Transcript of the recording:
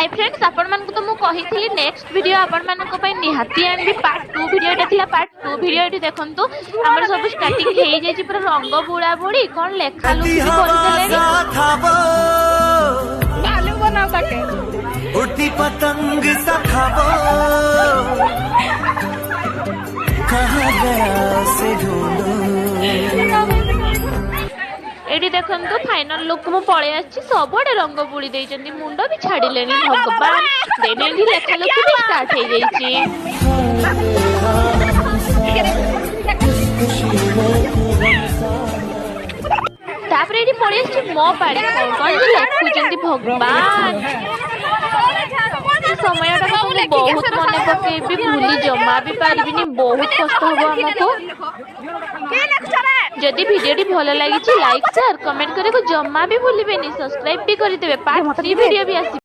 Hi friends आपण मानकु तो मु कहिथिली नेक्स्ट वीडियो आपण मानक पय निहाती आनबी पार्ट 2 वीडियो एटा थिला पार्ट 2 वीडियो एटी देखंतु हमर सब स्टार्टिंग हे जाय छि पूरा रंग बुड़ा बुड़ी कोन लेखा लुखी कर देलेनी भालू बनाओ ताके उड़ती पतंग सा खाबो कहाँ गया से ढूंढो एडी देखंतु फाइनल लुक मु पळे आछि सबडे रंग बुड़ी देइचंदी मुंड भी छाडिलेनी भगवान देनेंदी लेखा लुक भी स्टार्ट हे जाइछि तापर एडी पळे आछि मो पाड़ी कोन लेखुचंदी भगवान समयटा को बहुत मन पकेबी भूली जमा भी पारबिनी बहुत कष्ट हो हमको जदि वीडियोटी भल लगी लाइक शेयर कमेंट करे को जमा भी भूलिबेनी सब्सक्राइब भी करिदेबे पार्ट 3 वीडियो भी आसी।